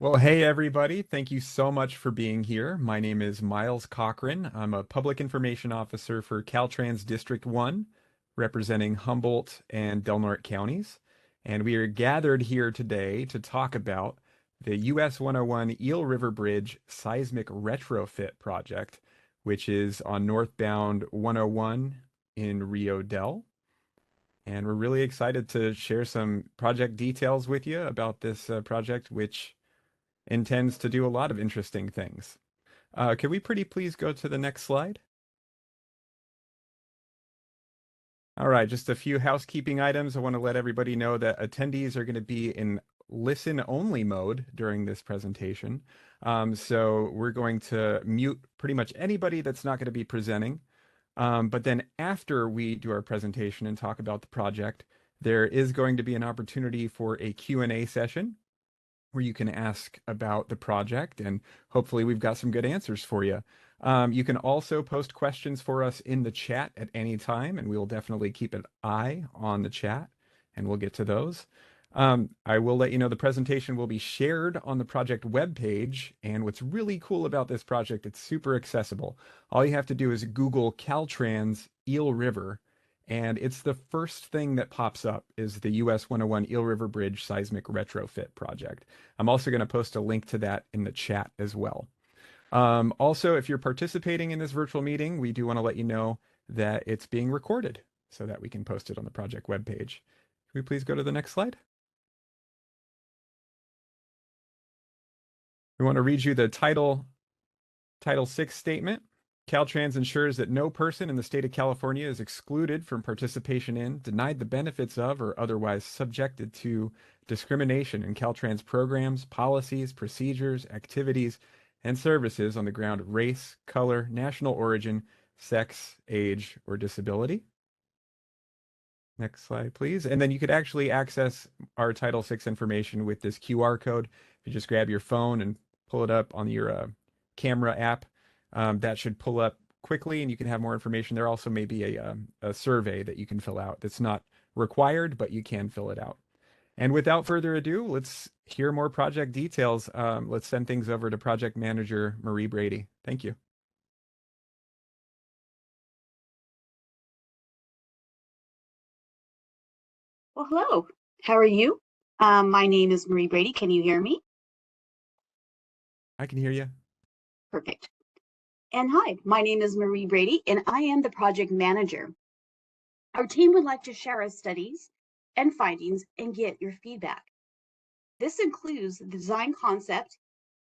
Well, hey everybody. Thank you so much for being here. My name is Miles Cochran. I'm a public information officer for Caltrans District 1, representing Humboldt and Del Norte counties. And we are gathered here today to talk about the US 101 Eel River Bridge Seismic Retrofit project, which is on northbound 101 in Rio Del. And we're really excited to share some project details with you about this project, which intends to do a lot of interesting things. Can we pretty please go to the next slide? All right, just a few housekeeping items. I want to let everybody know that attendees are going to be in listen-only mode during this presentation. So we're going to mute pretty much anybody that's not going to be presenting. But then after we do our presentation and talk about the project, there is going to be an opportunity for a Q&A session where you can ask about the project, and hopefully we've got some good answers for you. You can also post questions for us in the chat at any time, and we will definitely keep an eye on the chat, and we'll get to those. I will let you know the presentation will be shared on the project webpage, and what's really cool about this project, it's super accessible. All you have to do is Google Caltrans Eel River, and it's the first thing that pops up is the US 101 Eel River Bridge Seismic Retrofit project. I'm also going to post a link to that in the chat as well. Also, if you're participating in this virtual meeting, we do want to let you know that it's being recorded so that we can post it on the project webpage. Can we please go to the next slide? We want to read you the Title 6 statement. Caltrans ensures that no person in the state of California is excluded from participation in, denied the benefits of, or otherwise subjected to discrimination in Caltrans programs, policies, procedures, activities, and services on the ground of race, color, national origin, sex, age, or disability. Next slide, please. And then you could actually access our Title VI information with this QR code. If you just grab your phone and pull it up on your camera app, that should pull up quickly and you can have more information. There also may be a survey that you can fill out that's not required, but you can fill it out. And without further ado, let's hear more project details. Let's send things over to project manager Marie Brady. Thank you. Well, hello. How are you? My name is Marie Brady. Can you hear me? I can hear you. Perfect. And hi, my name is Marie Brady, and I am the project manager. Our team would like to share our studies and findings and get your feedback. This includes the design concept,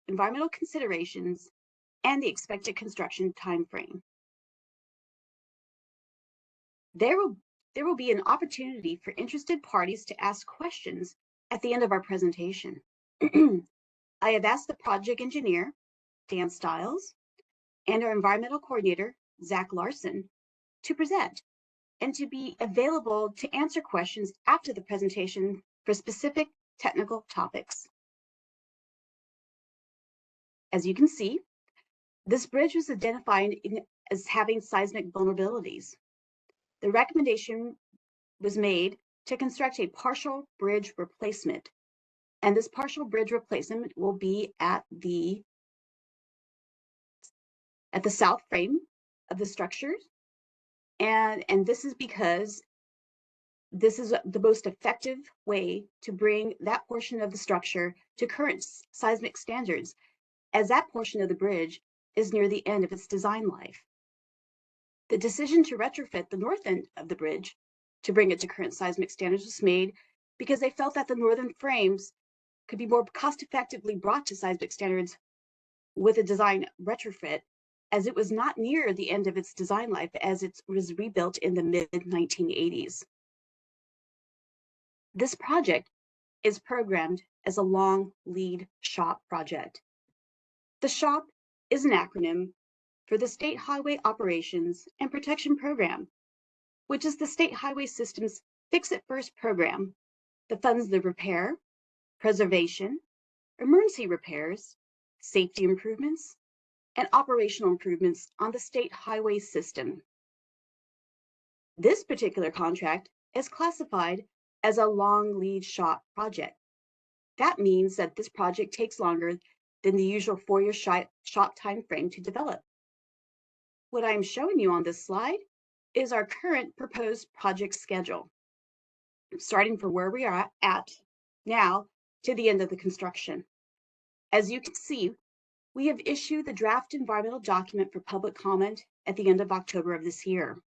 environmental considerations, and the expected construction timeframe. There will be an opportunity for interested parties to ask questions at the end of our presentation. I have asked the project engineer, Dan Stiles, and our environmental coordinator, Zach Larson, to present and to be available to answer questions after the presentation for specific technical topics. As you can see, this bridge was identified as having seismic vulnerabilities. The recommendation was made to construct a partial bridge replacement, and this partial bridge replacement will be at the south frame of the structures. And this is because this is the most effective way to bring that portion of the structure to current seismic standards, as that portion of the bridge is near the end of its design life. The decision to retrofit the north end of the bridge to bring it to current seismic standards was made because they felt that the northern frames could be more cost-effectively brought to seismic standards with a design retrofit, as it was not near the end of its design life as it was rebuilt in the mid-1980s. This project is programmed as a long lead SHOP project. The SHOP is an acronym for the State Highway Operations and Protection Program, which is the state highway system's fix-it-first program that funds the repair, preservation, emergency repairs, safety improvements, and operational improvements on the state highway system. This particular contract is classified as a long lead SHOP project. That means that this project takes longer than the usual 4-year shop time frame to develop. What I'm showing you on this slide is our current proposed project schedule, starting from where we are at now to the end of the construction. As you can see, we have issued the draft environmental document for public comment at the end of October of this year.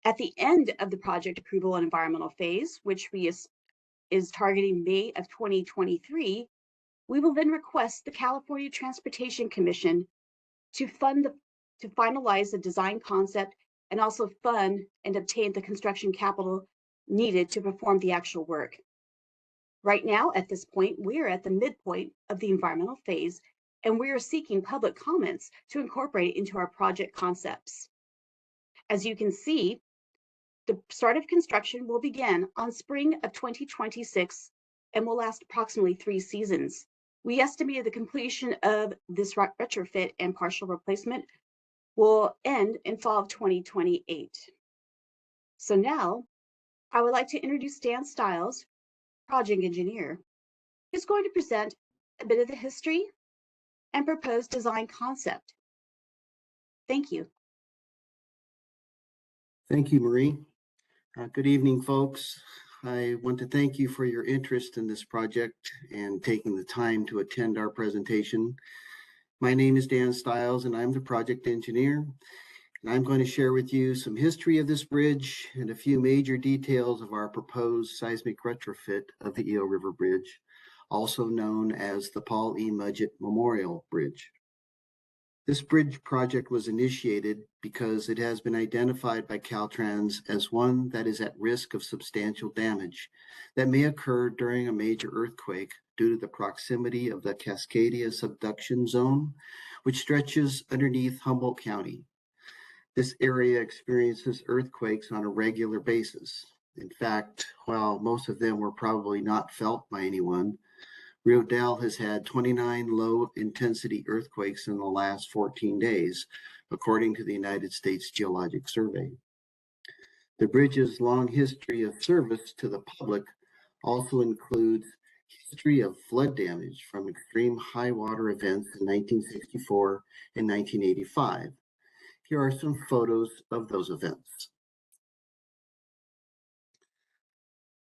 At the end of the project approval and environmental phase, which is targeting May of 2023, we will then request the California Transportation Commission to finalize the design concept and also fund and obtain the construction capital needed to perform the actual work. Right now, at this point, we're at the midpoint of the environmental phase, and we are seeking public comments to incorporate into our project concepts. As you can see, the start of construction will begin on spring of 2026 and will last approximately 3 seasons. We estimated the completion of this retrofit and partial replacement will end in fall of 2028. So now I would like to introduce Dan Stiles, project engineer, who's going to present a bit of the history and proposed design concept. Thank you. Thank you, Marie. Good evening, folks. I want to thank you for your interest in this project and taking the time to attend our presentation. My name is Dan Stiles, and I'm the project engineer. And I'm going to share with you some history of this bridge and a few major details of our proposed seismic retrofit of the Eel River Bridge, also known as the Paul E. Mudgett Memorial Bridge. This bridge project was initiated because it has been identified by Caltrans as one that is at risk of substantial damage that may occur during a major earthquake due to the proximity of the Cascadia subduction zone, which stretches underneath Humboldt County. This area experiences earthquakes on a regular basis. In fact, while most of them were probably not felt by anyone, Rio Dell has had 29 low-intensity earthquakes in the last 14 days, according to the United States Geologic Survey. The bridge's long history of service to the public also includes history of flood damage from extreme high water events in 1964 and 1985. Here are some photos of those events.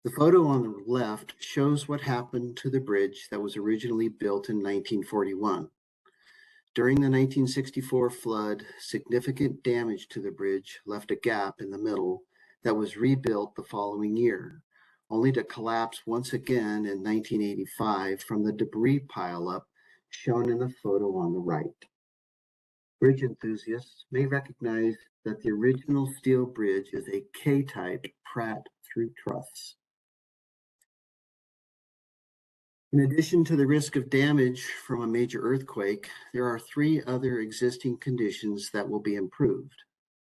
The photo on the left shows what happened to the bridge that was originally built in 1941. During the 1964 flood, significant damage to the bridge left a gap in the middle that was rebuilt the following year, only to collapse once again in 1985 from the debris pileup shown in the photo on the right. Bridge enthusiasts may recognize that the original steel bridge is a K-type Pratt through truss. In addition to the risk of damage from a major earthquake, there are 3 other existing conditions that will be improved: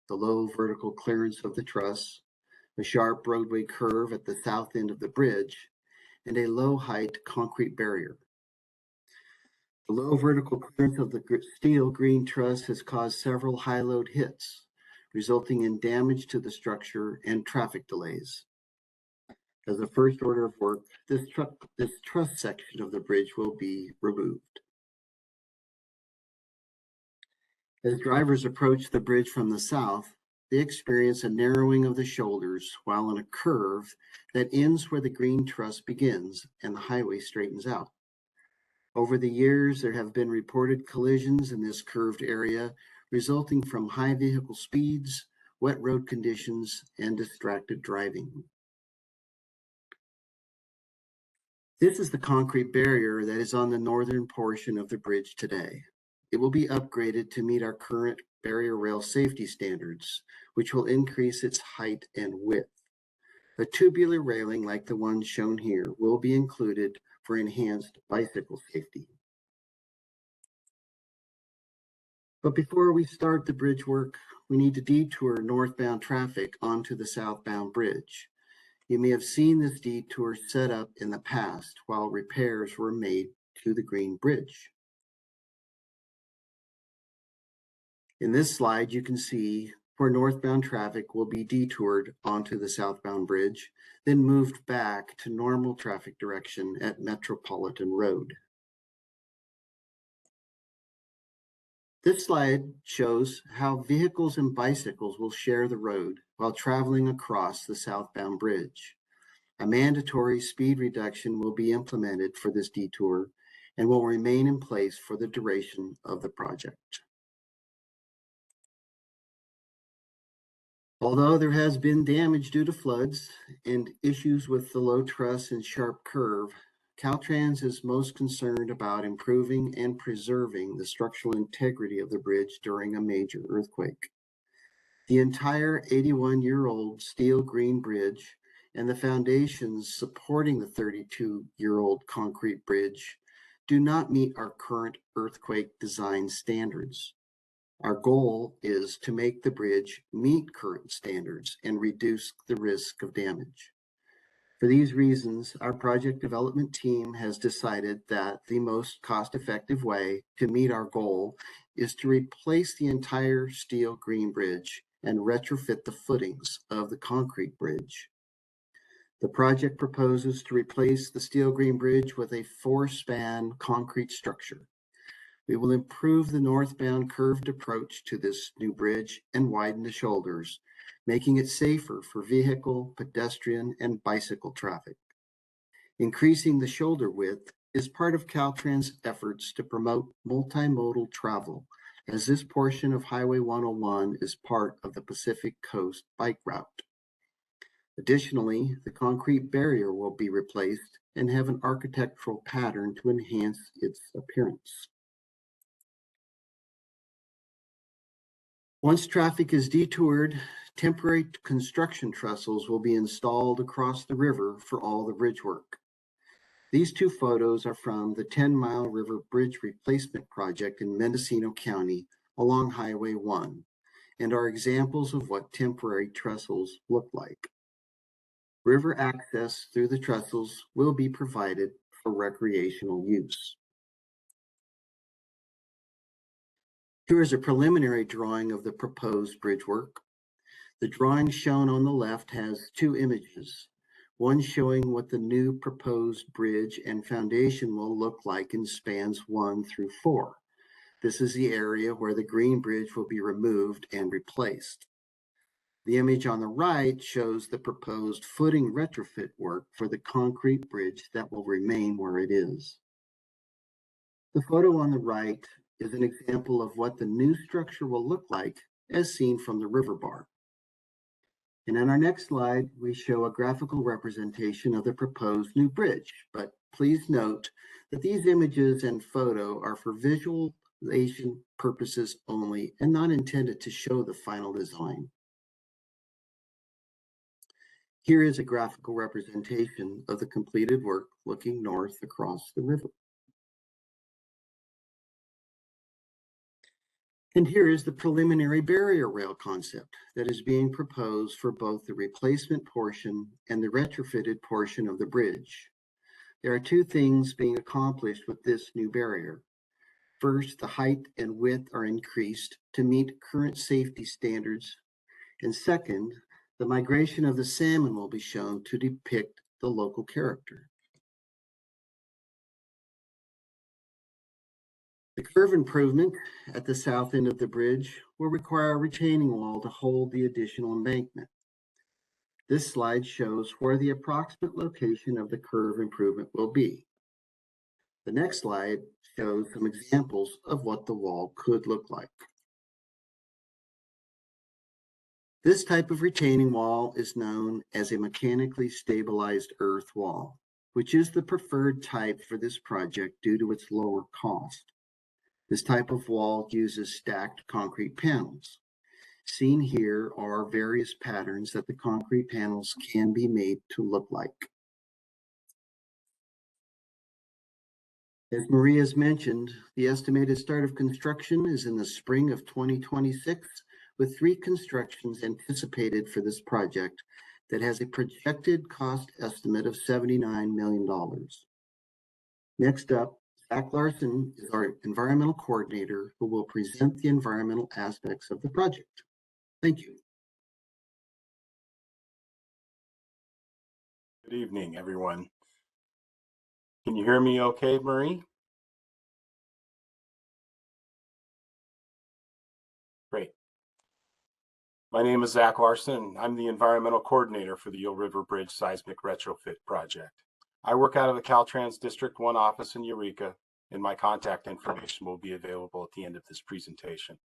the low vertical clearance of the truss, a sharp roadway curve at the south end of the bridge, and a low height concrete barrier. The low vertical clearance of the steel green truss has caused several high load hits, resulting in damage to the structure and traffic delays. As a first order of work, this truss section of the bridge will be removed. As drivers approach the bridge from the south, they experience a narrowing of the shoulders while on a curve that ends where the green truss begins and the highway straightens out. Over the years, there have been reported collisions in this curved area resulting from high vehicle speeds, wet road conditions, and distracted driving. This is the concrete barrier that is on the northern portion of the bridge today. It will be upgraded to meet our current barrier rail safety standards, which will increase its height and width. A tubular railing like the one shown here will be included for enhanced bicycle safety. But before we start the bridge work, we need to detour northbound traffic onto the southbound bridge. You may have seen this detour set up in the past while repairs were made to the Green Bridge. In this slide, you can see where northbound traffic will be detoured onto the southbound bridge, then moved back to normal traffic direction at Metropolitan Road. This slide shows how vehicles and bicycles will share the road while traveling across the southbound bridge. A mandatory speed reduction will be implemented for this detour and will remain in place for the duration of the project. Although there has been damage due to floods and issues with the low truss and sharp curve, Caltrans is most concerned about improving and preserving the structural integrity of the bridge during a major earthquake. The entire 81-year-old steel green bridge and the foundations supporting the 32-year-old concrete bridge do not meet our current earthquake design standards. Our goal is to make the bridge meet current standards and reduce the risk of damage. For these reasons, our project development team has decided that the most cost-effective way to meet our goal is to replace the entire steel green bridge and retrofit the footings of the concrete bridge. The project proposes to replace the steel green bridge with a 4-span concrete structure. We will improve the northbound curved approach to this new bridge and widen the shoulders, making it safer for vehicle, pedestrian, and bicycle traffic. Increasing the shoulder width is part of Caltrans' efforts to promote multimodal travel, as this portion of Highway 101 is part of the Pacific Coast bike route. Additionally, the concrete barrier will be replaced and have an architectural pattern to enhance its appearance. Once traffic is detoured, temporary construction trestles will be installed across the river for all the bridge work. These two photos are from the 10-Mile River Bridge Replacement Project in Mendocino County along Highway 1 and are examples of what temporary trestles look like. River access through the trestles will be provided for recreational use. Here is a preliminary drawing of the proposed bridge work. The drawing shown on the left has two images, one showing what the new proposed bridge and foundation will look like in spans 1 through 4. This is the area where the green bridge will be removed and replaced. The image on the right shows the proposed footing retrofit work for the concrete bridge that will remain where it is. The photo on the right is an example of what the new structure will look like as seen from the river bar. And on our next slide, we show a graphical representation of the proposed new bridge, but please note that these images and photo are for visualization purposes only and not intended to show the final design. Here is a graphical representation of the completed work looking north across the river. And here is the preliminary barrier rail concept that is being proposed for both the replacement portion and the retrofitted portion of the bridge. There are two things being accomplished with this new barrier. First, the height and width are increased to meet current safety standards. And second, the migration of the salmon will be shown to depict the local character. The curve improvement at the south end of the bridge will require a retaining wall to hold the additional embankment. This slide shows where the approximate location of the curve improvement will be. The next slide shows some examples of what the wall could look like. This type of retaining wall is known as a mechanically stabilized earth wall, which is the preferred type for this project due to its lower cost. This type of wall uses stacked concrete panels. Seen here are various patterns that the concrete panels can be made to look like. As Maria's mentioned, the estimated start of construction is in the spring of 2026, with 3 constructions anticipated for this project that has a projected cost estimate of $79 million. Next up, Zach Larson is our environmental coordinator who will present the environmental aspects of the project. Thank you. Good evening, everyone. Can you hear me okay, Marie? Great. My name is Zach Larson, and I'm the environmental coordinator for the Eel River Bridge Seismic Retrofit project. I work out of the Caltrans District 1 office in Eureka, and my contact information will be available at the end of this presentation.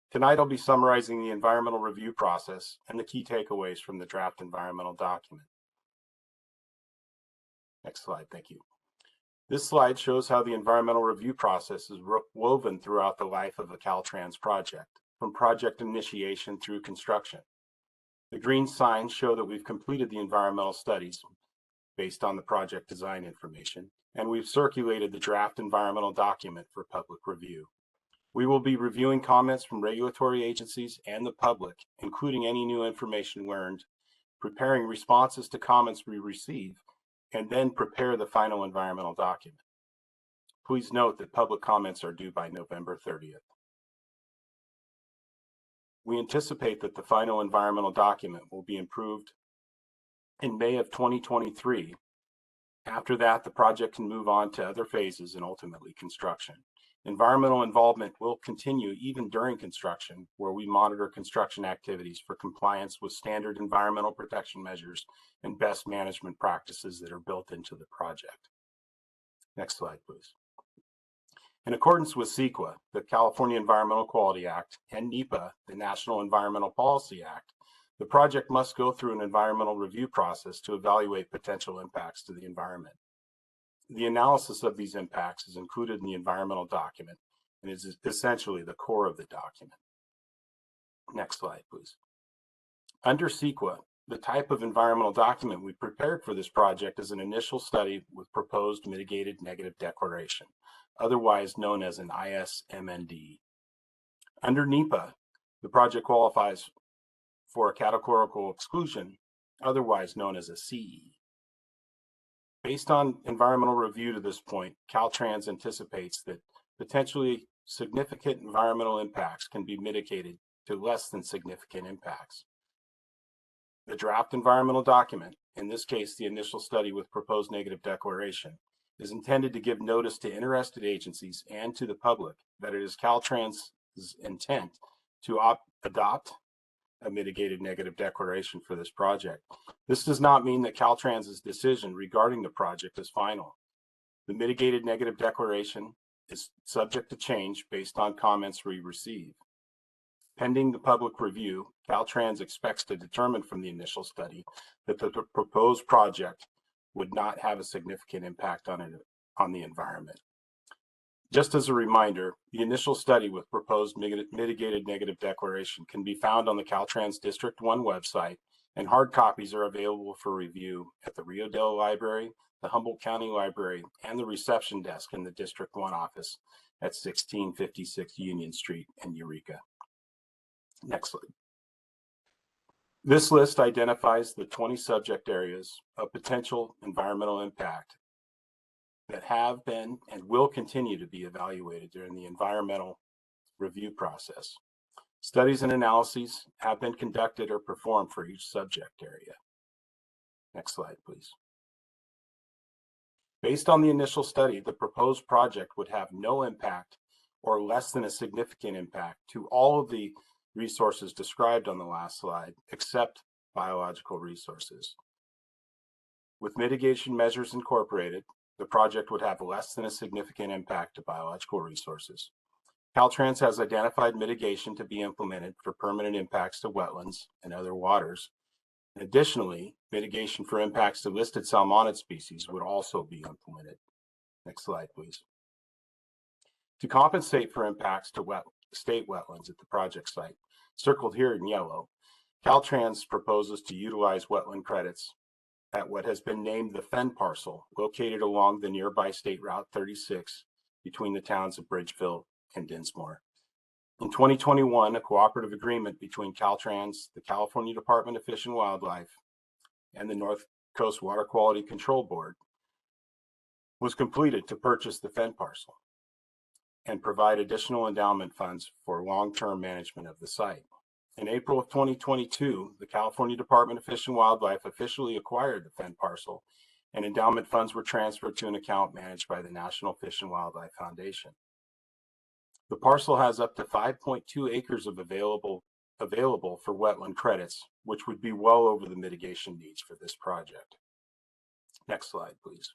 Tonight, I'll be summarizing the environmental review process and the key takeaways from the draft environmental document. Next slide, thank you. This slide shows how the environmental review process is woven throughout the life of a Caltrans project, from project initiation through construction. The green signs show that we've completed the environmental studies based on the project design information, and we've circulated the draft environmental document for public review. We will be reviewing comments from regulatory agencies and the public, including any new information learned, preparing responses to comments we receive, and then prepare the final environmental document. Please note that public comments are due by November 30th. We anticipate that the final environmental document will be approved in May of 2023. After that, the project can move on to other phases and ultimately construction. Environmental involvement will continue even during construction, where we monitor construction activities for compliance with standard environmental protection measures and best management practices that are built into the project. Next slide, please. In accordance with CEQA, the California Environmental Quality Act, and NEPA, the National Environmental Policy Act, the project must go through an environmental review process to evaluate potential impacts to the environment. The analysis of these impacts is included in the environmental document and is essentially the core of the document. Next slide, please. Under CEQA, the type of environmental document we prepared for this project is an initial study with proposed mitigated negative declaration, otherwise known as an ISMND. Under NEPA, the project qualifies for a categorical exclusion, otherwise known as a CE. Based on environmental review to this point, Caltrans anticipates that potentially significant environmental impacts can be mitigated to less than significant impacts. The draft environmental document, in this case the initial study with proposed negative declaration, is intended to give notice to interested agencies and to the public that it is Caltrans' intent to adopt a mitigated negative declaration for this project. This does not mean that Caltrans' decision regarding the project is final. The mitigated negative declaration is subject to change based on comments we receive. Pending the public review, Caltrans expects to determine from the initial study that the proposed project would not have a significant impact on the environment. Just as a reminder, the initial study with proposed mitigated negative declaration can be found on the Caltrans District 1 website, and hard copies are available for review at the Rio Dell Library, the Humboldt County Library, and the reception desk in the District 1 office at 1656 Union Street in Eureka. Next slide. This list identifies the 20 subject areas of potential environmental impact that have been and will continue to be evaluated during the environmental review process. Studies and analyses have been conducted or performed for each subject area. Next slide, please. Based on the initial study, the proposed project would have no impact or less than a significant impact to all of the resources described on the last slide, except biological resources. With mitigation measures incorporated, the project would have less than a significant impact to biological resources. Caltrans has identified mitigation to be implemented for permanent impacts to wetlands and other waters. Additionally, mitigation for impacts to listed salmonid species would also be implemented. Next slide, please. To compensate for impacts to state wetlands at the project site, circled here in yellow, Caltrans proposes to utilize wetland credits at what has been named the Fen parcel, located along the nearby State Route 36 between the towns of Bridgeville and Dinsmore. In 2021, a cooperative agreement between Caltrans, the California Department of Fish and Wildlife, and the North Coast Water Quality Control Board was completed to purchase the Fen parcel and provide additional endowment funds for long-term management of the site. In April of 2022, the California Department of Fish and Wildlife officially acquired the Fenn parcel, and endowment funds were transferred to an account managed by the National Fish and Wildlife Foundation. The parcel has up to 5.2 acres of available for wetland credits, which would be well over the mitigation needs for this project. Next slide, please.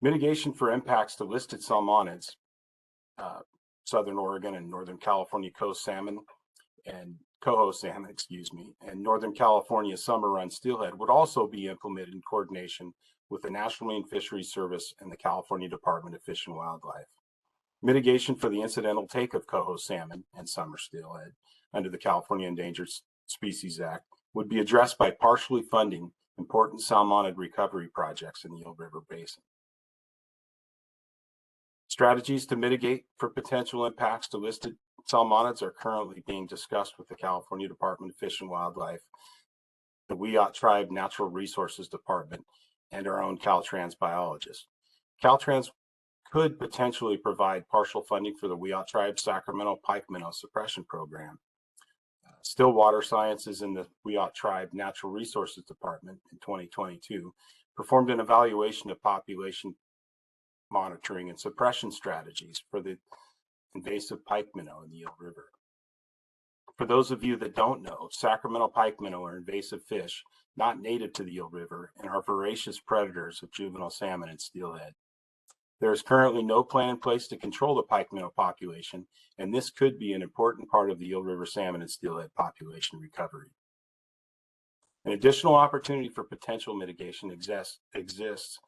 Mitigation for impacts to listed salmonids, Southern Oregon and Northern California coast salmon and coho salmon, and Northern California summer run steelhead would also be implemented in coordination with the National Marine Fisheries Service and the California Department of Fish and Wildlife. Mitigation for the incidental take of coho salmon and summer steelhead under the California Endangered Species Act would be addressed by partially funding important salmonid recovery projects in the Eel River Basin. Strategies to mitigate for potential impacts to listed salmonids are currently being discussed with the California Department of Fish and Wildlife, the Wiyot Tribe Natural Resources Department, and our own Caltrans biologists. Caltrans could potentially provide partial funding for the Wiyot Tribe Sacramento pike minnow suppression program. Stillwater Sciences in the Wiyot Tribe Natural Resources Department in 2022 performed an evaluation of population monitoring and suppression strategies for the invasive pike minnow in the Eel River. For those of you that don't know, Sacramento pike minnow are invasive fish not native to the Eel River and are voracious predators of juvenile salmon and steelhead. There is currently no plan in place to control the pike minnow population, and this could be an important part of the Eel River salmon and steelhead population recovery. An additional opportunity for potential mitigation exists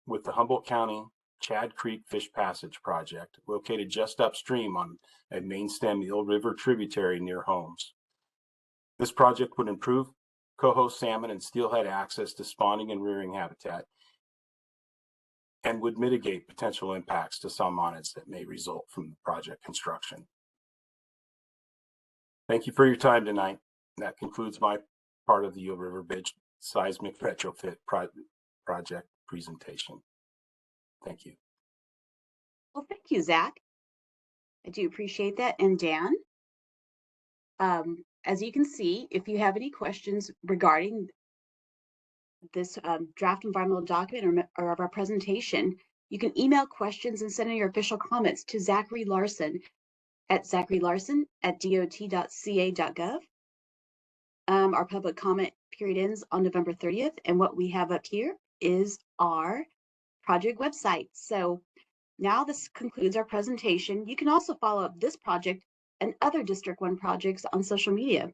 with the Humboldt County Chad Creek Fish Passage project, located just upstream on a main stem Eel River tributary near homes. This project would improve coho salmon and steelhead access to spawning and rearing habitat and would mitigate potential impacts to salmonids that may result from the project construction. Thank you for your time tonight. That concludes my part of the Eel River Bridge Seismic Retrofit project presentation. Thank you. Well, thank you, Zach. I do appreciate that. And Dan, as you can see, if you have any questions regarding this draft environmental document or of our presentation, you can email questions and send in your official comments to Zachary Larson at zacharylarson@dot.ca.gov. Our public comment period ends on November 30th, and what we have up here is our project website. So now this concludes our presentation. You can also follow up this project and other District 1 projects on social media.